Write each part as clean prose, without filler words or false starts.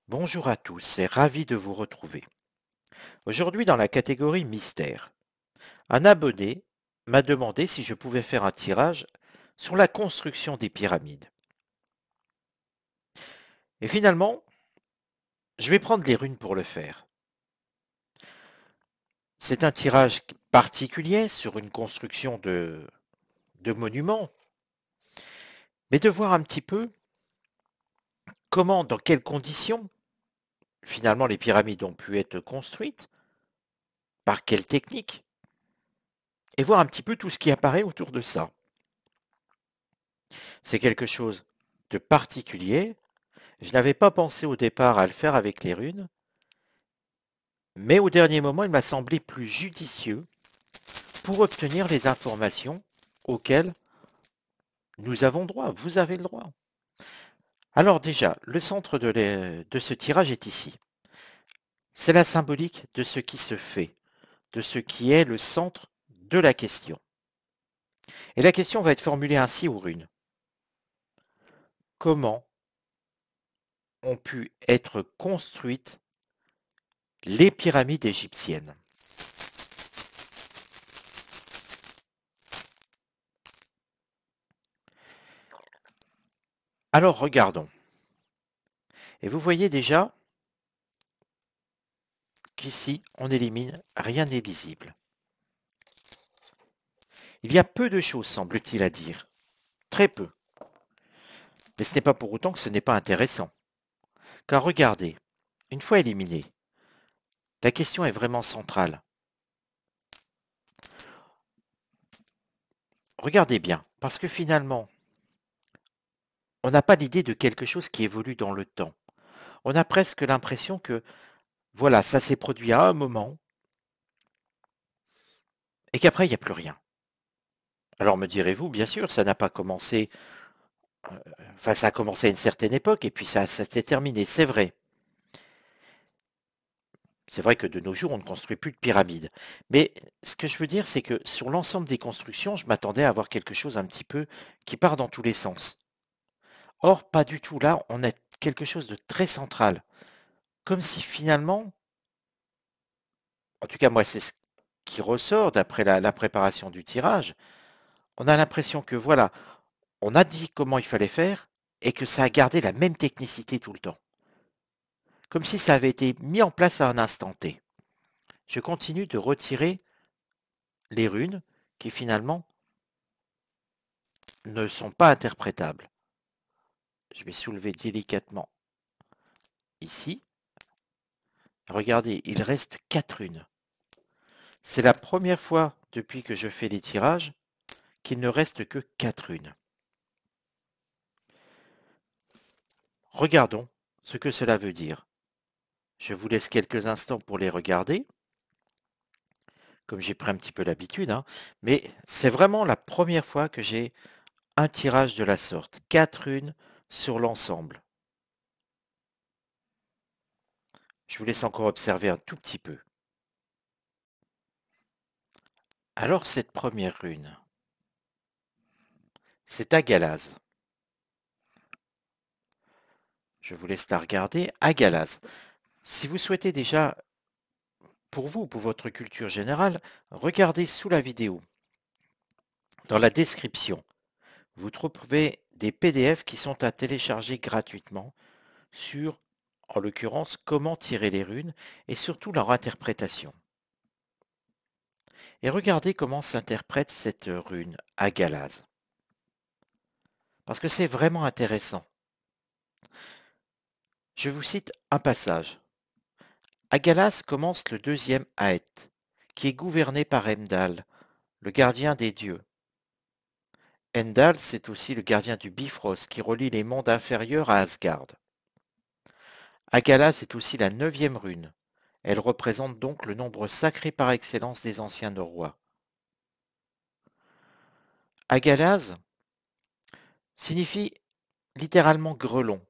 Bonjour à tous et ravi de vous retrouver. Aujourd'hui dans la catégorie mystère, un abonné m'a demandé si je pouvais faire un tirage sur la construction des pyramides. Et finalement, je vais prendre les runes pour le faire. C'est un tirage particulier sur une construction de monuments, mais de voir un petit peu comment, dans quelles conditions, finalement les pyramides ont pu être construites, par quelle technique, et voir un petit peu tout ce qui apparaît autour de ça. C'est quelque chose de particulier. Je n'avais pas pensé au départ à le faire avec les runes, mais au dernier moment, il m'a semblé plus judicieux pour obtenir les informations auxquelles nous avons droit, vous avez le droit. Alors déjà, le centre de ce tirage est ici. C'est la symbolique de ce qui se fait, de ce qui est le centre de la question. Et la question va être formulée ainsi aux runes. Comment ont pu être construites les pyramides égyptiennes? Alors regardons. Et vous voyez déjà qu'ici, on élimine, rien n'est lisible. Il y a peu de choses, semble-t-il, à dire. Très peu. Mais ce n'est pas pour autant que ce n'est pas intéressant. Car regardez, une fois éliminé, la question est vraiment centrale. Regardez bien, parce que finalement, on n'a pas l'idée de quelque chose qui évolue dans le temps. On a presque l'impression que, voilà, ça s'est produit à un moment, et qu'après, il n'y a plus rien. Alors me direz-vous, bien sûr, ça n'a pas commencé, enfin ça a commencé à une certaine époque, et puis ça s'est terminé, c'est vrai. C'est vrai que de nos jours, on ne construit plus de pyramides. Mais ce que je veux dire, c'est que sur l'ensemble des constructions, je m'attendais à avoir quelque chose un petit peu qui part dans tous les sens. Or, pas du tout. Là, on a quelque chose de très central. Comme si finalement, en tout cas moi, c'est ce qui ressort d'après la préparation du tirage, on a l'impression que voilà, on a dit comment il fallait faire et que ça a gardé la même technicité tout le temps. Comme si ça avait été mis en place à un instant T. Je continue de retirer les runes qui finalement ne sont pas interprétables. Je vais soulever délicatement ici. Regardez, il reste 4 runes. C'est la première fois depuis que je fais les tirages qu'il ne reste que 4 runes. Regardons ce que cela veut dire. Je vous laisse quelques instants pour les regarder, comme j'ai pris un petit peu l'habitude, hein, mais c'est vraiment la première fois que j'ai un tirage de la sorte. 4 runes sur l'ensemble. Je vous laisse encore observer un tout petit peu. Alors cette première rune, c'est Agalaz. Je vous laisse la regarder. Agalaz. Si vous souhaitez déjà, pour vous, pour votre culture générale, regardez sous la vidéo. Dans la description, vous trouverez des PDF qui sont à télécharger gratuitement sur, en l'occurrence, comment tirer les runes et surtout leur interprétation. Et regardez comment s'interprète cette rune Agalaz. Parce que c'est vraiment intéressant. Je vous cite un passage. Agalas commence le deuxième Aet, qui est gouverné par Heimdall, le gardien des dieux. Heimdall, c'est aussi le gardien du Bifrost qui relie les mondes inférieurs à Asgard. Agalas est aussi la 9e rune. Elle représente donc le nombre sacré par excellence des anciens Norrois. Agalaz signifie littéralement grelon.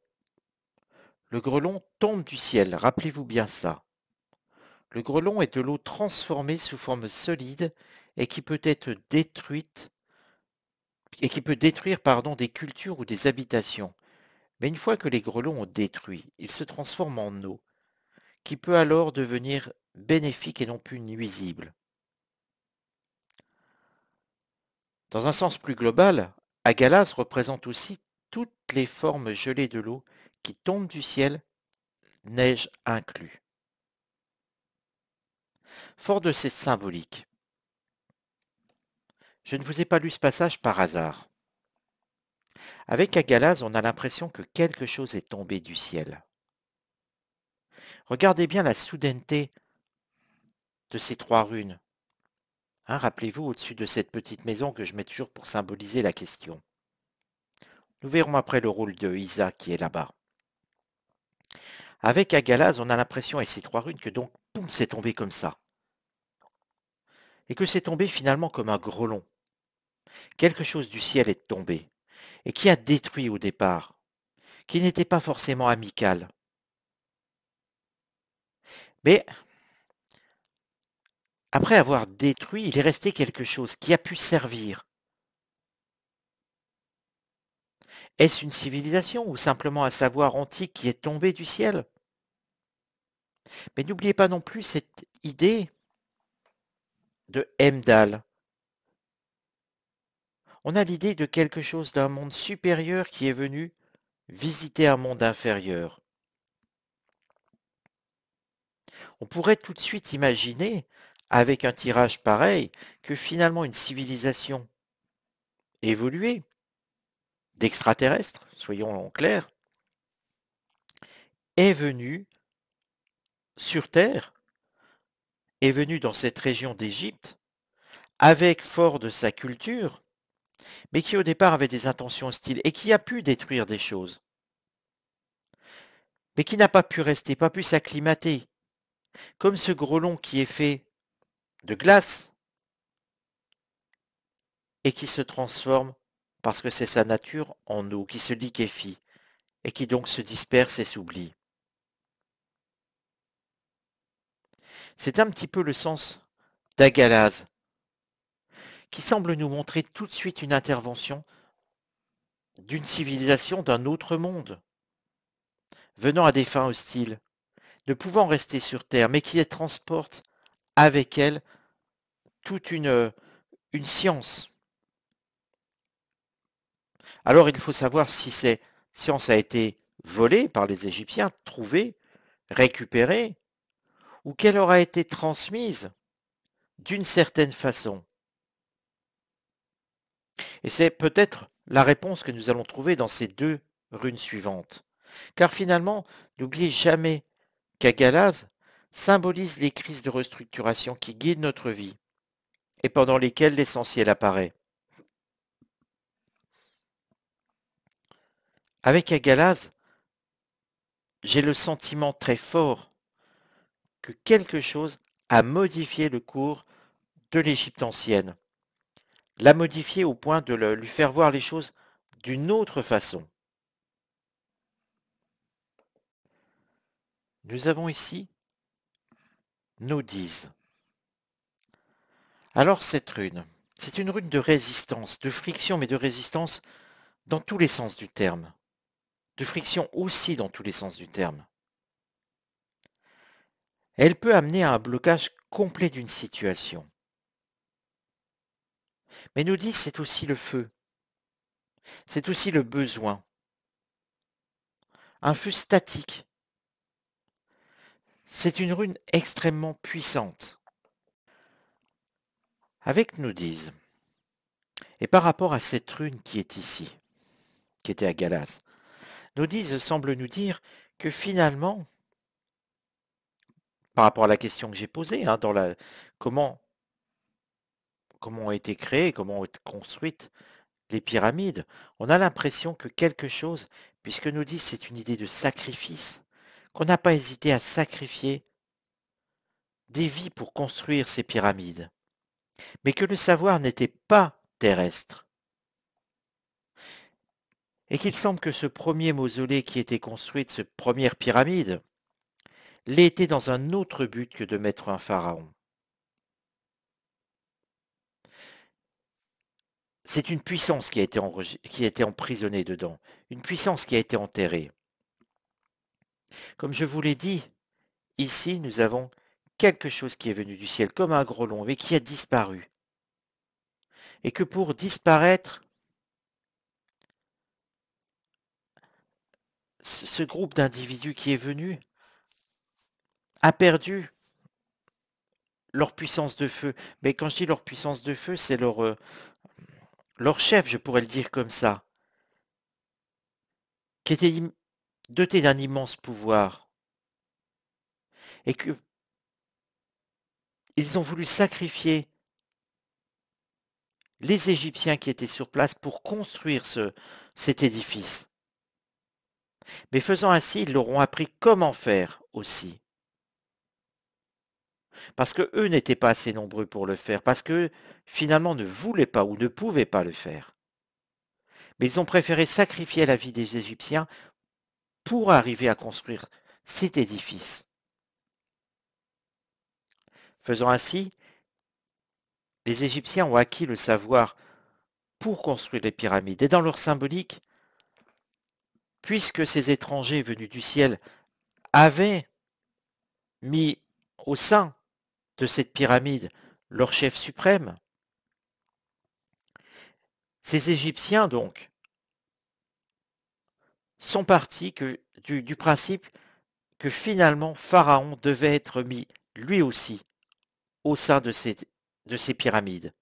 Le grelon tombe du ciel, rappelez-vous bien ça. Le grelon est de l'eau transformée sous forme solide et qui peut être détruite et qui peut détruire des cultures ou des habitations. Mais une fois que les grelons ont détruit, ils se transforment en eau, qui peut alors devenir bénéfique et non plus nuisible. Dans un sens plus global, Agalas représente aussi toutes les formes gelées de l'eau qui tombent du ciel, neige inclus. Fort de cette symbolique, je ne vous ai pas lu ce passage par hasard. Avec Agalas, on a l'impression que quelque chose est tombé du ciel. Regardez bien la soudaineté de ces trois runes. Hein, rappelez-vous au-dessus de cette petite maison que je mets toujours pour symboliser la question. Nous verrons après le rôle de Isa qui est là-bas. Avec Agalas, on a l'impression, et ces trois runes, que donc, poum, c'est tombé comme ça. Et que c'est tombé finalement comme un grelon. Quelque chose du ciel est tombé, et qui a détruit au départ, qui n'était pas forcément amical. Mais après avoir détruit, il est resté quelque chose qui a pu servir. Est-ce une civilisation ou simplement un savoir antique qui est tombé du ciel? Mais n'oubliez pas non plus cette idée de Heimdall. On a l'idée de quelque chose d'un monde supérieur qui est venu visiter un monde inférieur. On pourrait tout de suite imaginer, avec un tirage pareil, que finalement une civilisation évoluée, d'extraterrestres, soyons clairs, est venue sur Terre, est venue dans cette région d'Égypte, avec fort de sa culture, mais qui au départ avait des intentions hostiles et qui a pu détruire des choses, mais qui n'a pas pu rester, pas pu s'acclimater, comme ce grelon qui est fait de glace et qui se transforme, parce que c'est sa nature, en eau, qui se liquéfie et qui donc se disperse et s'oublie. C'est un petit peu le sens d'Agalaz, qui semble nous montrer tout de suite une intervention d'une civilisation d'un autre monde, venant à des fins hostiles, ne pouvant rester sur Terre, mais qui transporte avec elle toute une science. Alors il faut savoir si cette science a été volée par les Égyptiens, trouvée, récupérée, ou qu'elle aura été transmise d'une certaine façon. Et c'est peut-être la réponse que nous allons trouver dans ces deux runes suivantes. Car finalement, n'oubliez jamais qu'Agalaz symbolise les crises de restructuration qui guident notre vie et pendant lesquelles l'essentiel apparaît. Avec Agalaz, j'ai le sentiment très fort que quelque chose a modifié le cours de l'Égypte ancienne, l'a modifié au point de lui faire voir les choses d'une autre façon. Nous avons ici Nodise. Alors cette rune, c'est une rune de résistance, de friction, mais de résistance dans tous les sens du terme. De friction aussi dans tous les sens du terme. Elle peut amener à un blocage complet d'une situation. Mais Nodise, c'est aussi le feu. C'est aussi le besoin. Un feu statique. C'est une rune extrêmement puissante. Avec Nodise, et par rapport à cette rune qui est ici, qui était à Galas, Nodise semble nous dire que finalement, par rapport à la question que j'ai posée, hein, comment, comment ont été créées, comment ont été construites les pyramides, on a l'impression que quelque chose, puisque Nodise c'est une idée de sacrifice, qu'on n'a pas hésité à sacrifier des vies pour construire ces pyramides, mais que le savoir n'était pas terrestre, et qu'il semble que ce premier mausolée qui était construit, cette première pyramide, l'ait été dans un autre but que de mettre un pharaon. c'est une puissance qui a été emprisonnée dedans, une puissance qui a été enterrée. Comme je vous l'ai dit, ici nous avons quelque chose qui est venu du ciel comme un grelon, mais qui a disparu. Et que pour disparaître, ce groupe d'individus qui est venu a perdu leur puissance de feu. Mais quand je dis leur puissance de feu, c'est leur chef, je pourrais le dire comme ça, qui était doté d'un immense pouvoir. Et que ils ont voulu sacrifier les Égyptiens qui étaient sur place pour construire cet édifice. Mais faisant ainsi, ils leur ont appris comment faire aussi. Parce que eux n'étaient pas assez nombreux pour le faire, parce que finalement ne voulaient pas ou ne pouvaient pas le faire. Mais ils ont préféré sacrifier la vie des Égyptiens pour arriver à construire cet édifice. Faisant ainsi, les Égyptiens ont acquis le savoir pour construire les pyramides. Et dans leur symbolique, puisque ces étrangers venus du ciel avaient mis au sein de cette pyramide leur chef suprême, ces Égyptiens donc sont partis du principe que finalement Pharaon devait être mis lui aussi au sein de ces pyramides.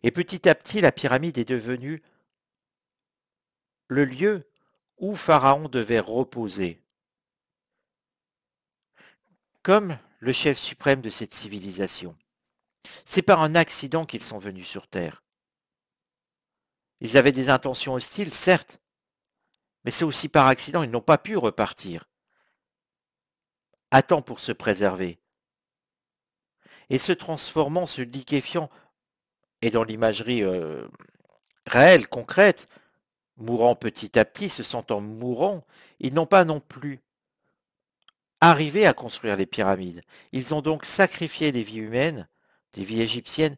Et petit à petit, la pyramide est devenue le lieu où Pharaon devait reposer, comme le chef suprême de cette civilisation. C'est par un accident qu'ils sont venus sur Terre. Ils avaient des intentions hostiles, certes, mais c'est aussi par accident, ils n'ont pas pu repartir à temps pour se préserver. Et se transformant, se liquéfiant, et dans l'imagerie réelle, concrète, mourant petit à petit, se sentant mourants, ils n'ont pas non plus arrivé à construire les pyramides. Ils ont donc sacrifié des vies humaines, des vies égyptiennes,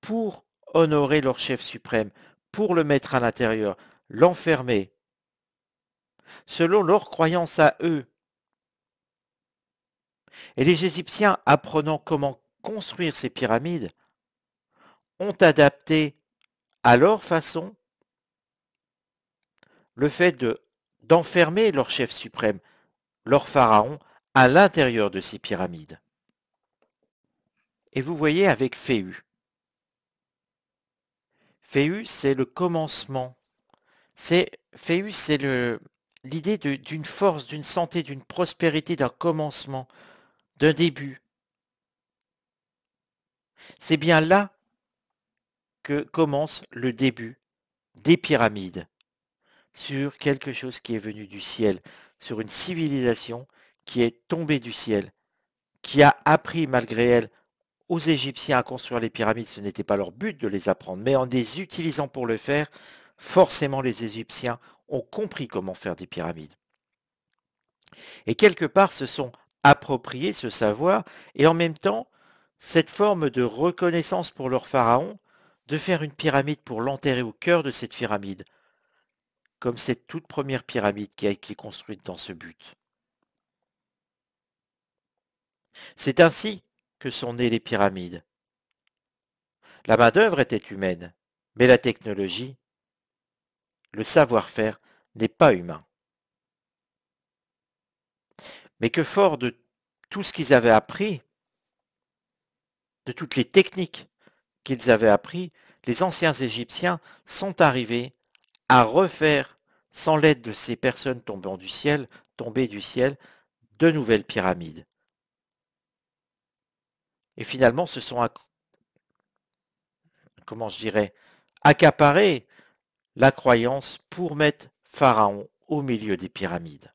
pour honorer leur chef suprême, pour le mettre à l'intérieur, l'enfermer, selon leurs croyances à eux. Et les Égyptiens, apprenant comment construire ces pyramides, ont adapté à leur façon le fait d'enfermer leur chef suprême, leur pharaon, à l'intérieur de ces pyramides. Et vous voyez avec Phéu. Phéu, c'est le commencement. Phéu, c'est l'idée d'une force, d'une santé, d'une prospérité, d'un commencement, d'un début. C'est bien là que commence le début des pyramides, sur quelque chose qui est venu du ciel, sur une civilisation qui est tombée du ciel, qui a appris malgré elle aux Égyptiens à construire les pyramides. Ce n'était pas leur but de les apprendre, mais en les utilisant pour le faire, forcément les Égyptiens ont compris comment faire des pyramides. Et quelque part se sont appropriés ce savoir, et en même temps, cette forme de reconnaissance pour leur pharaon, de faire une pyramide pour l'enterrer au cœur de cette pyramide, comme cette toute première pyramide qui a été construite dans ce but. C'est ainsi que sont nées les pyramides. La main-d'œuvre était humaine, mais la technologie, le savoir-faire n'est pas humain. Mais que fort de tout ce qu'ils avaient appris, de toutes les techniques qu'ils avaient appris, les anciens Égyptiens sont arrivés à refaire, sans l'aide de ces personnes tombées du ciel, de nouvelles pyramides. Et finalement, se sont, accaparés la croyance pour mettre Pharaon au milieu des pyramides.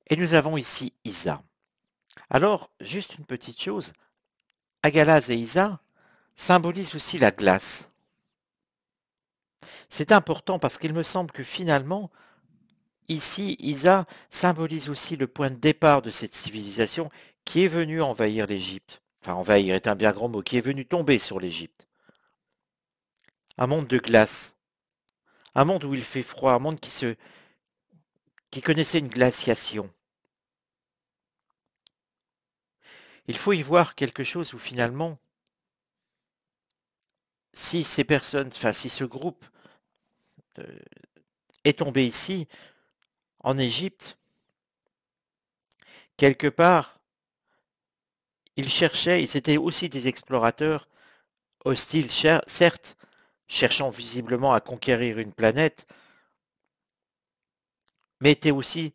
Et nous avons ici Isa. Alors, juste une petite chose, Agalaz et Isa symbolisent aussi la glace. C'est important parce qu'il me semble que finalement, ici, Isa symbolise aussi le point de départ de cette civilisation qui est venue envahir l'Égypte. enfin envahir est un bien grand mot, qui est venu tomber sur l'Égypte. Un monde de glace, un monde où il fait froid, un monde qui connaissait une glaciation. Il faut y voir quelque chose où finalement, si ces personnes, enfin si ce groupe euh, est tombé ici, en Égypte, quelque part, ils cherchaient, ils étaient aussi des explorateurs hostiles, certes, cherchant visiblement à conquérir une planète, mais étaient aussi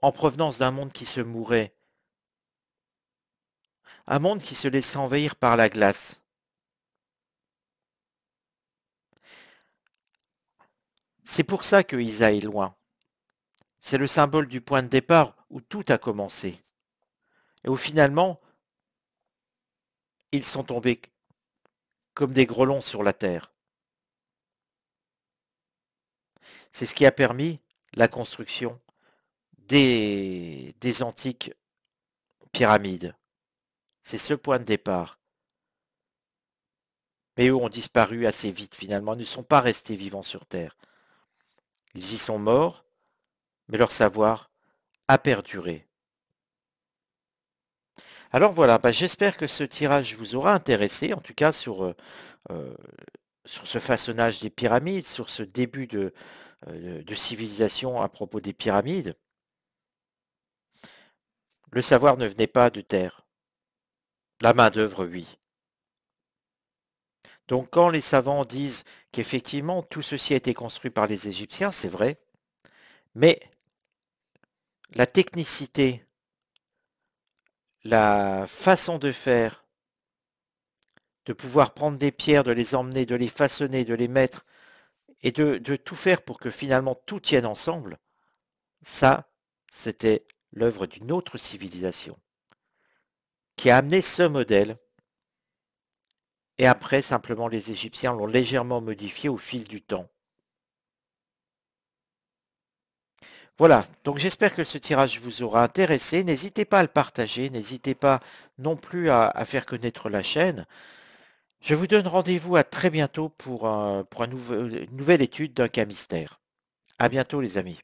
en provenance d'un monde qui se mourait, un monde qui se laissait envahir par la glace. C'est pour ça que Isa est loin. C'est le symbole du point de départ où tout a commencé. Et où finalement, ils sont tombés comme des grelons sur la terre. C'est ce qui a permis la construction des antiques pyramides. C'est ce point de départ. Mais eux ont disparu assez vite finalement, ils ne sont pas restés vivants sur Terre. Ils y sont morts, mais leur savoir a perduré. Alors voilà, bah, j'espère que ce tirage vous aura intéressé, en tout cas euh, sur ce façonnage des pyramides, sur ce début de civilisation à propos des pyramides. Le savoir ne venait pas de terre. La main-d'œuvre, oui. Donc quand les savants disent qu'effectivement tout ceci a été construit par les Égyptiens, c'est vrai, mais la technicité, la façon de faire, de pouvoir prendre des pierres, de les emmener, de les façonner, de les mettre, et de tout faire pour que finalement tout tienne ensemble, ça, c'était l'œuvre d'une autre civilisation qui a amené ce modèle. Et après, simplement, les Égyptiens l'ont légèrement modifié au fil du temps. Voilà, donc j'espère que ce tirage vous aura intéressé. N'hésitez pas à le partager, n'hésitez pas non plus à faire connaître la chaîne. Je vous donne rendez-vous à très bientôt pour une nouvelle étude d'un cas mystère. À bientôt les amis.